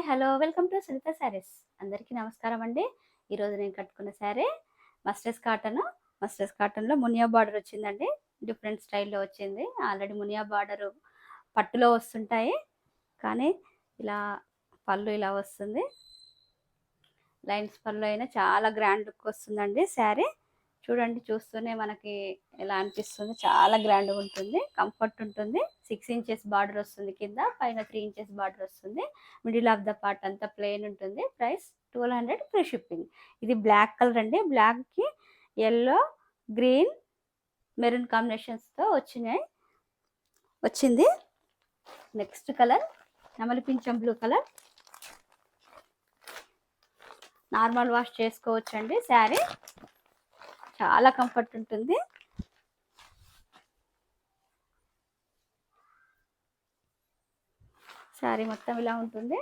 Hi hello welcome to Sunitha sarees. అందరికీ నమస్కారం అండి. ఈరోజు నేను కట్టుకున్న శారీ మస్టర్స్ కాటన్లో మునియా బార్డర్ వచ్చిందండి. డిఫరెంట్ స్టైల్లో వచ్చింది. ఆల్రెడీ మునియా బార్డర్ పట్టులో వస్తుంటాయి, కానీ ఇలా పళ్ళు ఇలా వస్తుంది. లైన్స్ పళ్ళు అయినా చాలా గ్రాండ్ లుక్ వస్తుందండి శారీ. చూడండి, చూస్తూనే మనకి ఎలా అనిపిస్తుంది, చాలా గ్రాండ్గా ఉంటుంది, కంఫర్ట్ ఉంటుంది. 6 ఇంచెస్ బార్డర్ వస్తుంది, కింద పైన 3 ఇంచెస్ బార్డర్ వస్తుంది. మిడిల్ ఆఫ్ ద పార్ట్ అంతా ప్లెయిన్ ఉంటుంది. Price 1200 free shipping. ఇది బ్లాక్ కలర్ అండి. బ్లాక్కి ఎల్లో, గ్రీన్, మెరూన్ కాంబినేషన్స్తో వచ్చింది. నెక్స్ట్ కలర్ నెమలి పింఛం బ్లూ కలర్. నార్మల్ వాష్ చేసుకోవచ్చండి. శారీ చాలా కంఫర్ట్ ఉంటుంది. శారీ మొత్తం ఇలా ఉంటుంది.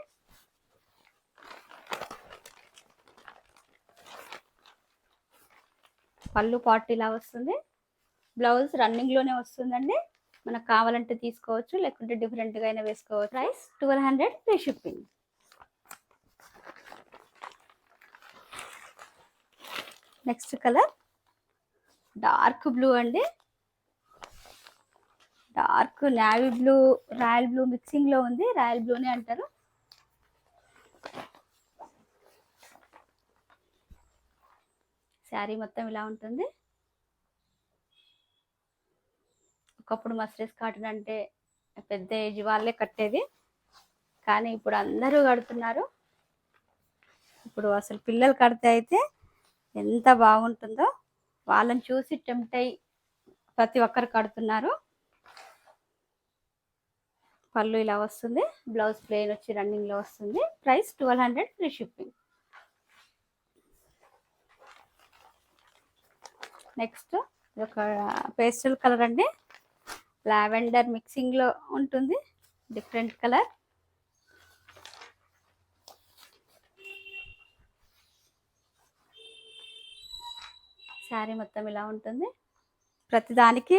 పళ్ళు పార్ట్ ఇలా వస్తుంది. బ్లౌజ్ రన్నింగ్లోనే వస్తుందండి. మనకు కావాలంటే తీసుకోవచ్చు, లేకుంటే డిఫరెంట్గా అయినా వేసుకోవచ్చు. Price 1200 free shipping. Next colour dark blue అండి. Dark navy blue, royal blue మిక్సింగ్లో ఉంది. రాయల్ బ్లూనే అంటారు. శారీ మొత్తం ఇలా ఉంటుంది. ఒకప్పుడు మస్టర్స్ కాటన్ అంటే పెద్ద ఏజ్ వాళ్ళే కట్టేది, కానీ ఇప్పుడు అందరూ కడుతున్నారు. ఇప్పుడు అసలు పిల్లలు కడితే అయితే ఎంత బాగుంటుందో, వాళ్ళని చూసి టెంప్ట్ అయ్యి ప్రతి ఒక్కరు కడుతున్నారు. పళ్ళు ఇలా వస్తుంది. బ్లౌజ్ ప్లెయిన్ వచ్చి రన్నింగ్లో వస్తుంది. Price 1200 free shipping. నెక్స్ట్ ఒక పేస్టల్ కలర్ అండి. లావెండర్ మిక్సింగ్లో ఉంటుంది. Different colour. శారీ మొత్తం ఇలా ఉంటుంది. ప్రతిదానికి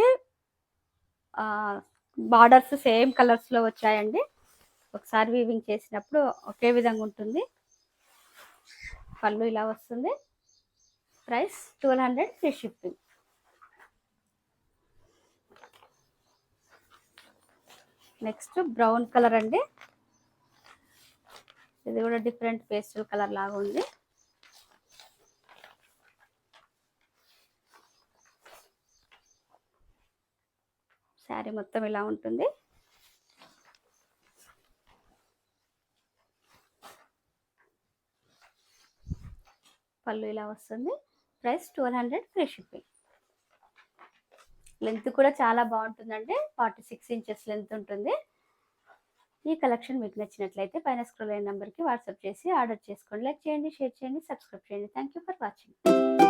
బార్డర్స్ సేమ్ కలర్స్లో వచ్చాయండి. ఒకసారి వీవింగ్ చేసినప్పుడు ఒకే విధంగా ఉంటుంది. పళ్ళు ఇలా వస్తుంది. Price 1200 free shipping. Next brown colour అండి. ఇది కూడా డిఫరెంట్ పేస్టల్ కలర్ లాగా ఉంది. శారీ మొత్తం ఇలా ఉంటుంది. పళ్ళు ఇలా వస్తుంది. Price 1200 free shipping. లెంత్ కూడా చాలా బాగుంటుందండి. 46 ఇంచెస్ లెంత్ ఉంటుంది. ఈ కలెక్షన్ మీకు నచ్చినట్లయితే పైన స్క్రోల్ అయిన నెంబర్కి వాట్సాప్ చేసి ఆర్డర్ చేసుకోండి. లైక్ చేయండి, షేర్ చేయండి, సబ్స్క్రైబ్ చేయండి. Thank you for watching.